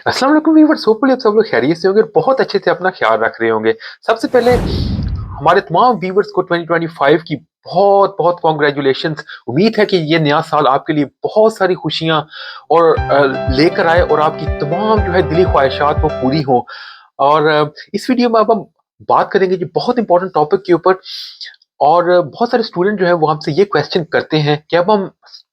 अस्सलाम वालेकुम viewers, hopefully आप सब लोग खैरियत से होंगे और बहुत अच्छे से अपना ख्याल रख रहे होंगे। सबसे पहले हमारे तमाम व्यूअर्स को 2025 की बहुत बहुत कॉन्ग्रेचुलेशंस। उम्मीद है कि ये नया साल आपके लिए बहुत सारी खुशियां और लेकर आए और आपकी तमाम जो है दिली ख्वाहिशात वो पूरी हों। और इस वीडियो में अब हम बात करेंगे जी बहुत इंपॉर्टेंट टॉपिक के ऊपर। और बहुत सारे स्टूडेंट जो है वो हमसे ये क्वेश्चन करते हैं कि अब हम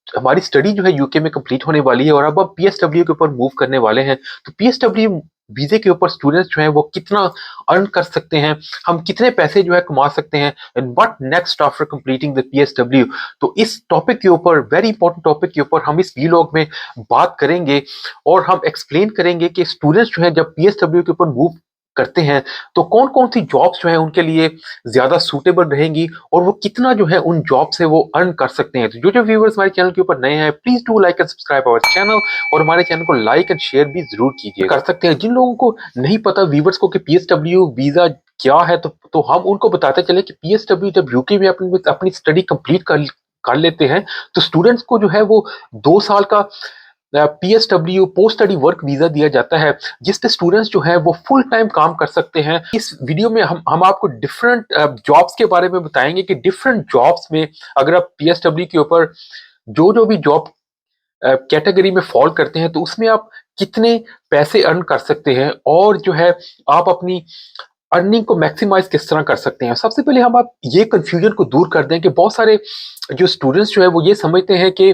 हमारी स्टडी जो है यूके में कंप्लीट होने वाली है और अब हम पीएसडब्ल्यू के ऊपर मूव करने वाले हैं। तो पीएसडब्ल्यू वीजे के ऊपर स्टूडेंट्स जो हैं वो कितना अर्न कर सकते हैं, हम कितने पैसे जो है कमा सकते हैं, and what next after completing the PSW. तो इस टॉपिक के ऊपर, वेरी इंपॉर्टेंट टॉपिक के ऊपर हम इस वीलॉग में बात करेंगे और हम एक्सप्लेन करेंगे कि स्टूडेंट्स जो है जब पीएसडब्ल्यू के ऊपर मूव करते हैं तो कौन कौन सी जॉब्स जो है उनके लिए ज्यादा सूटेबल रहेंगी और वो कितना जो है उन जॉब से वो अर्न कर सकते हैं। तो जो जो व्यूअर्स हमारे चैनल के ऊपर नए हैं, please do like and subscribe our channel और हमारे चैनल को लाइक एंड शेयर भी जरूर कीजिए कर सकते हैं। जिन लोगों को नहीं पता व्यूअर्स को कि पीएसडब्ल्यू वीजा क्या है, तो हम उनको बताते चले कि पीएसडब्ल्यू जब यूके में अपनी अपनी स्टडी कंप्लीट कर कर लेते हैं तो स्टूडेंट्स को जो है वो 2 साल का PSW post study work visa दिया जाता है, जिसपे स्टूडेंट्स जो है वो फुल टाइम काम कर सकते हैं। इस वीडियो में हम आपको डिफरेंट जॉब्स के बारे में बताएंगे कि डिफरेंट जॉब्स में अगर आप पीएसडब्ल्यू के ऊपर जो जो भी जॉब कैटेगरी में फॉल करते हैं तो उसमें आप कितने पैसे अर्न कर सकते हैं और जो है आप अपनी अर्निंग को मैक्सिमाइज किस तरह कर सकते हैं। सबसे पहले हम आप ये कंफ्यूजन को दूर कर दें कि बहुत सारे जो स्टूडेंट्स जो है वो ये समझते हैं कि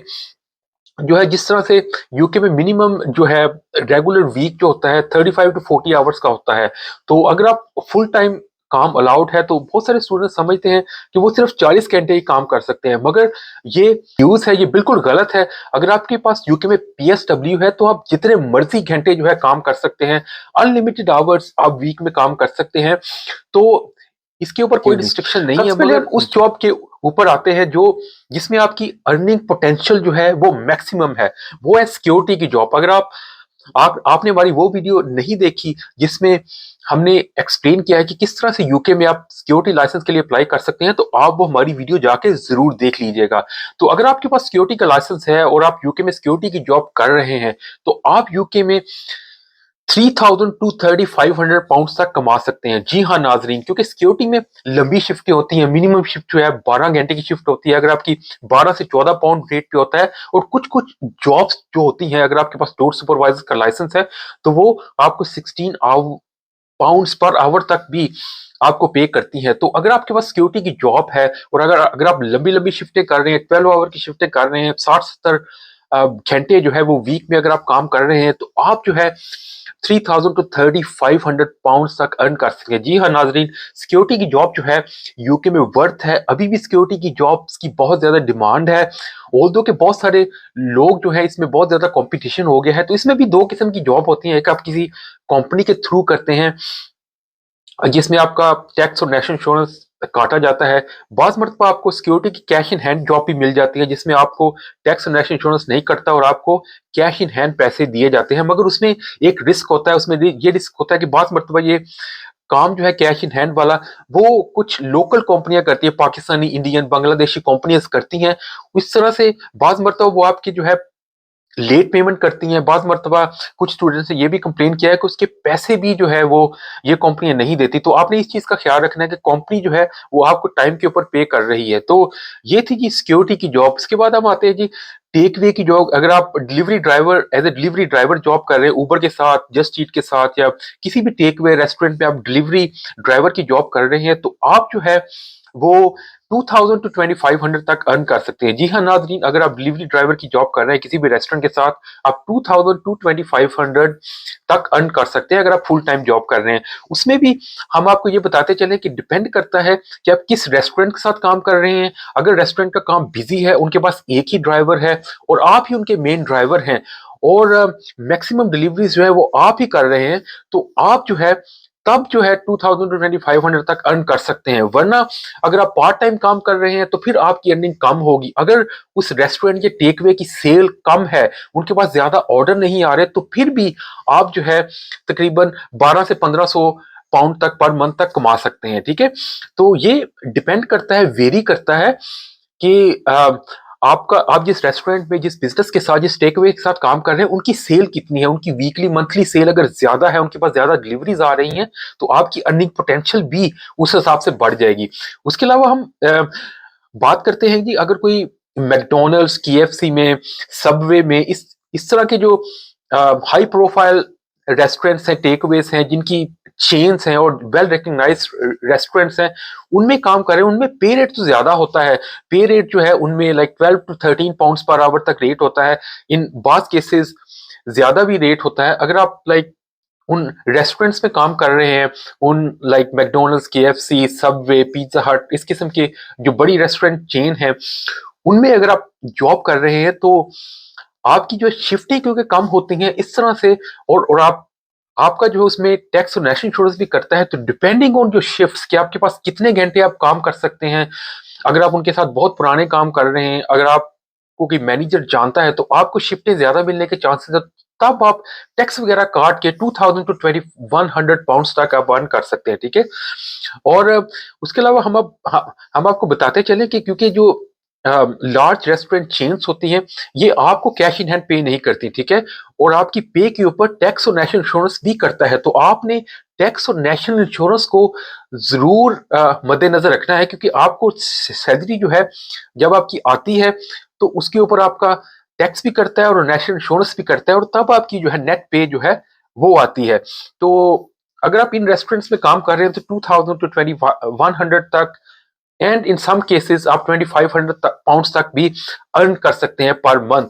जो है जिस तरह से यूके में मिनिमम जो है रेगुलर वीक जो होता है 35 टू 40 आवर्स का होता है। तो अगर आप फुल टाइम काम अलाउड है तो बहुत सारे स्टूडेंट समझते हैं कि वो सिर्फ 40 घंटे ही काम कर सकते हैं, मगर ये यूज है, ये बिल्कुल गलत है। अगर आपके पास यूके में पीएसडब्ल्यू है तो आप जितने मर्जी घंटे जो है काम कर सकते हैं, अनलिमिटेड आवर्स आप वीक में काम कर सकते हैं। तो इसके ऊपर कोई रिस्ट्रिक्शन नहीं है। सबसे पहले आप उस जॉब के ऊपर आते हैं जो जिसमें आपकी अर्निंग पोटेंशियल जो है वो मैक्सिमम है, वो है सिक्योरिटी की जॉब। अगर आपने हमारी वो वीडियो नहीं देखी जिसमें हमने एक्सप्लेन किया है कि किस तरह से यूके में आप सिक्योरिटी लाइसेंस के लिए अप्लाई कर सकते हैं, तो आप वो हमारी वीडियो जाके जरूर देख लीजिएगा। तो अगर आपके पास सिक्योरिटी का लाइसेंस है और आप यूके में सिक्योरिटी की जॉब कर रहे हैं तो आप यूके में 3000 टू 3500 पाउंड तक कमा सकते हैं। जी हाँ नाजरीन, क्योंकि सिक्योरिटी में लंबी शिफ्टें होती हैं। मिनिमम शिफ्ट जो है 12 घंटे की शिफ्ट होती है, अगर आपकी 12 से 14 पाउंड रेट पे होता है। और कुछ कुछ जॉब्स जो होती हैं, अगर आपके पास डोर सुपरवाइजर का लाइसेंस है तो वो आपको 16 पाउंड्स पर आवर तक भी आपको पे करती हैं। तो अगर आपके पास सिक्योरिटी की जॉब है और अगर अगर आप लंबी लंबी शिफ्टें कर रहे हैं, 12 आवर की शिफ्टें कर रहे हैं, 60-70 घंटे जो है वो वीक में अगर आप काम कर रहे हैं, तो आप जो है 3000 टू 3500 पाउंड तक अर्न कर सकते हैं। जी हाँ नाजरीन, सिक्योरिटी की जॉब जो है यूके में वर्थ है। अभी भी सिक्योरिटी की जॉब्स की बहुत ज्यादा डिमांड है, ऑल्दो के बहुत सारे लोग जो है इसमें बहुत ज्यादा कंपटीशन हो गया है। तो इसमें भी दो किस्म की जॉब होती है, एक आप किसी कंपनी के थ्रू करते हैं जिसमें आपका टैक्स और नेशनल इंश्योरेंस काटा जाता है। बाज मरतबा आपको सिक्योरिटी की कैश इन हैंड जॉब भी मिल जाती है जिसमें आपको टैक्स और नेशनल इंश्योरेंस नहीं कटता और आपको कैश इन हैंड पैसे दिए जाते हैं, मगर उसमें एक रिस्क होता है। उसमें ये रिस्क होता है कि बाज मरतबा ये काम जो है कैश इन हैंड वाला वो कुछ लोकल कंपनियां करती है, पाकिस्तानी, इंडियन, बांग्लादेशी कंपनियां करती हैं। इस तरह से बाज मरतबा वो आपकी जो है लेट पेमेंट करती हैं। बाज़ मर्तबा कुछ स्टूडेंट्स ने ये भी कंप्लेन किया है कि उसके पैसे भी जो है वो ये कंपनियां नहीं देती। तो आपने इस चीज का ख्याल रखना है कि कंपनी जो है वो आपको टाइम के ऊपर पे कर रही है। तो ये थी जी सिक्योरिटी की जॉब। इसके बाद हम आते हैं जी टेक वे की जॉब। अगर आप delivery driver, as a delivery driver job कर रहे हैं, उबर के साथ, जस्ट ईट के साथ या किसी भी टेक वे रेस्टोरेंट में आप डिलीवरी ड्राइवर की जॉब कर रहे हैं, तो आप जो है वो 2000 टू 2500 तक अर्न कर सकते हैं। जी हाँ नाजरीन, अगर आप डिलीवरी ड्राइवर की जॉब कर रहे हैं किसी भी रेस्टोरेंट के साथ, आप 2000 टू 2500 तक अर्न कर सकते हैं अगर आप फुल टाइम जॉब कर रहे हैं। उसमें भी हम आपको ये बताते चले कि डिपेंड करता है कि आप किस रेस्टोरेंट के साथ काम कर रहे हैं। अगर रेस्टोरेंट का काम बिजी है, उनके पास एक ही ड्राइवर है और आप ही उनके मेन ड्राइवर हैं और मैक्सिमम डिलीवरीज जो है वो आप ही कर रहे हैं, तो आप जो है तब जो है 2000 टू 2500 तक अर्न कर सकते हैं। वरना अगर आप पार्ट टाइम काम कर रहे हैं तो फिर आपकी अर्निंग कम होगी। अगर उस रेस्टोरेंट के टेकवे की सेल कम है, उनके पास ज्यादा ऑर्डर नहीं आ रहे, तो फिर भी आप जो है तकरीबन 12 से 1500 पाउंड तक पर मंथ तक कमा सकते हैं। ठीक है, तो ये डिपेंड करता है, वेरी करता है कि आप जिस रेस्टोरेंट में, जिस बिजनेस के साथ, जिस टेक अवे के साथ काम कर रहे हैं, उनकी सेल कितनी है, उनकी वीकली मंथली सेल अगर ज्यादा है, उनके पास ज्यादा डिलीवरीज आ रही हैं, तो आपकी अर्निंग पोटेंशियल भी उस हिसाब से बढ़ जाएगी। उसके अलावा हम बात करते हैं कि अगर कोई मैकडोनल्ड्स, केएफसी में, सबवे में, इस तरह के जो हाई प्रोफाइल रेस्टोरेंट्स हैं, टेक अवेज हैं, जिनकी चेन्स हैं और वेल रिकग्नाइज्ड रेस्टोरेंट्स हैं, उनमें काम कर रहे हैं, उनमें पे रेट तो ज्यादा होता है। पे रेट जो है उनमें like 12 to 13 pounds per hour तक रेट होता है। इन बाज केसेस ज्यादा भी रेट होता है। अगर आप लाइक उन रेस्टोरेंट्स में काम कर रहे हैं, उन like McDonald's, KFC, Subway, pizza हट, इस किस्म के जो बड़ी रेस्टोरेंट चेन है, उनमें अगर आप जॉब कर रहे हैं, तो आपकी जो शिफ्टें क्योंकि कम होती हैं इस तरह से, और आपका जो है उसमें टैक्स और नेशनल इंश्योरेंस भी करता है, तो डिपेंडिंग ऑन जो शिफ्ट्स कि आपके पास कितने घंटे आप काम कर सकते हैं, अगर आप उनके साथ बहुत पुराने काम कर रहे हैं, अगर आपको कोई मैनेजर जानता है, तो आपको शिफ्टें ज्यादा मिलने के चांसेस है। तब आप टैक्स वगैरह काट के 2000 टू 2100 पाउंड्स तक आप अर्न कर सकते हैं, ठीक है। और उसके अलावा हम आपको बताते चलें कि क्योंकि जो लार्ज रेस्टोरेंट चेन्स होती हैं, ये आपको कैश इन हैंड पे नहीं करती, ठीक है, और आपकी पे के ऊपर टैक्स और नेशनल इंश्योरेंस भी करता है। तो आपने टैक्स और नेशनल इंश्योरेंस को जरूर मद्देनजर रखना है, क्योंकि आपको सैलरी जो है जब आपकी आती है, तो उसके ऊपर आपका टैक्स भी करता है और नेशनल इंश्योरेंस भी करता है, और तब आपकी जो है नेट पे जो है वो आती है। तो अगर आप इन रेस्टोरेंट्स में काम कर रहे हैं, तो 2000 टू 2100 तक, एंड इन सम केसेस आप 2500 पाउंड्स तक भी अर्न कर सकते हैं पर मंथ,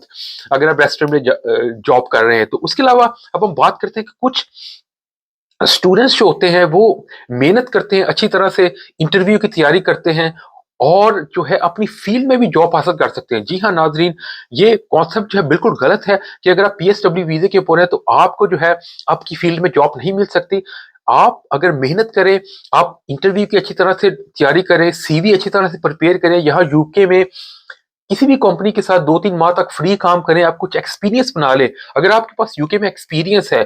अगर आप रेस्टोरेंट में जॉब कर रहे हैं। तो उसके अलावा अब हम बात करते हैं कि कुछ स्टूडेंट्स जो होते हैं वो मेहनत करते हैं, अच्छी तरह से इंटरव्यू की तैयारी करते हैं, और जो है अपनी फील्ड में भी जॉब हासिल कर सकते हैं। जी हाँ नाजरीन, ये कॉन्सेप्ट जो है बिल्कुल गलत है कि अगर आप पीएसडब्ल्यू वीजे के ऊपर हैं, तो आपको जो है आपकी फील्ड में जॉब नहीं मिल सकती। आप अगर मेहनत करें, आप इंटरव्यू की अच्छी तरह से तैयारी करें, सीवी अच्छी तरह से प्रिपेयर करें, यहाँ यूके में किसी भी कंपनी के साथ 2-3 माह तक फ्री काम करें, आप कुछ एक्सपीरियंस बना लें। अगर आपके पास यूके में एक्सपीरियंस है,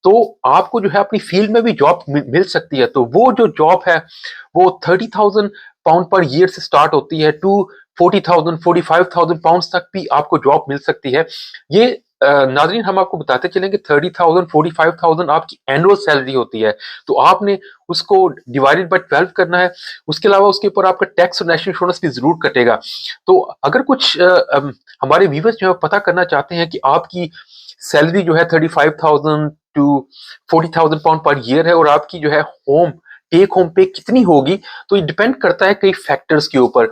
तो आपको जो है अपनी फील्ड में भी जॉब मिल सकती है। तो वो जो जॉब है वो 30,000 पाउंड पर ईयर से स्टार्ट होती है टू 40,000 45,000 पाउंड तक भी आपको जॉब मिल सकती है। ये नाजरीन हम आपको बताते चलेंगे, 30,000 45,000 आपकी एनुअल सैलरी होती है। तो आपने उसको डिवाइडेड बाय 12 करना है। उसके अलावा उसके ऊपर आपका टैक्स और नेशनल इंश्योरेंस भी जरूर कटेगा। तो अगर कुछ हमारे व्यूवर्स जो है पता करना चाहते हैं कि आपकी सैलरी जो है 35,000 टू 40,000 पाउंड पर ईयर है, और आपकी जो है टेक होम पे कितनी होगी, तो ये डिपेंड करता है कई फैक्टर्स के ऊपर,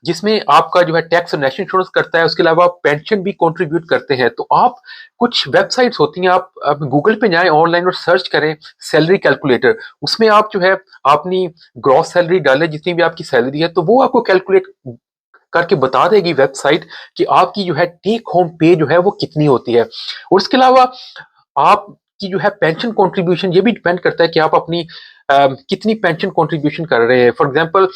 जिसमें आपका जो है टैक्स और नेशनल इंश्योरेंस करता है। उसके अलावा आप पेंशन भी कंट्रीब्यूट करते हैं। तो आप कुछ वेबसाइट्स होती हैं, आप गूगल पे जाएं ऑनलाइन और सर्च करें सैलरी कैलकुलेटर। उसमें आप जो है अपनी ग्रॉस सैलरी डालें, जितनी भी आपकी सैलरी है, तो वो आपको कैलकुलेट करके बता देगी वेबसाइट कि आपकी जो है टेक होम पे जो है वो कितनी होती है। और उसके अलावा आपकी जो है पेंशन कंट्रीब्यूशन, ये भी डिपेंड करता है कि आप अपनी कितनी पेंशन कंट्रीब्यूशन कर रहे हैं। फॉर एग्जांपल,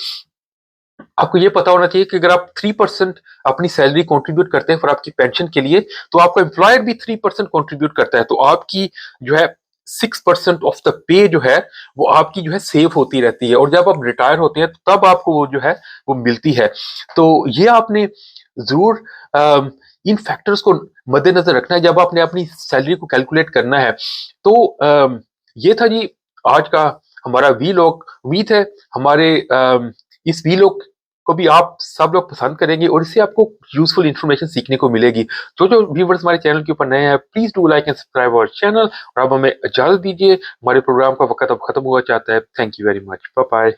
आपको ये पता होना चाहिए कि अगर आप 3% अपनी सैलरी कंट्रीब्यूट करते हैं फॉर आपकी पेंशन के लिए, तो आपका एम्प्लॉयर भी 3% कंट्रीब्यूट करता है। तो आपकी जो है 6% ऑफ द पे जो है वो आपकी जो है सेव होती रहती है, और जब आप रिटायर होते हैं तो तब आपको वो जो है वो मिलती है। तो ये आपने जरूर इन फैक्टर्स को मद्देनजर रखना है जब आपने अपनी सैलरी को कैलकुलेट करना है। तो ये था जी आज का हमारा वीलॉग। उम्मीद है हमारे इस वीलॉग को भी आप सब लोग पसंद करेंगे, और इससे आपको यूजफुल इंफॉर्मेशन सीखने को मिलेगी। जो व्यूवर्स हमारे चैनल के ऊपर नए हैं, please do like and subscribe our channel, और अब हमें इजाजत दीजिए, हमारे प्रोग्राम का वक्त अब खत्म हुआ चाहता है। Thank you very much, bye bye.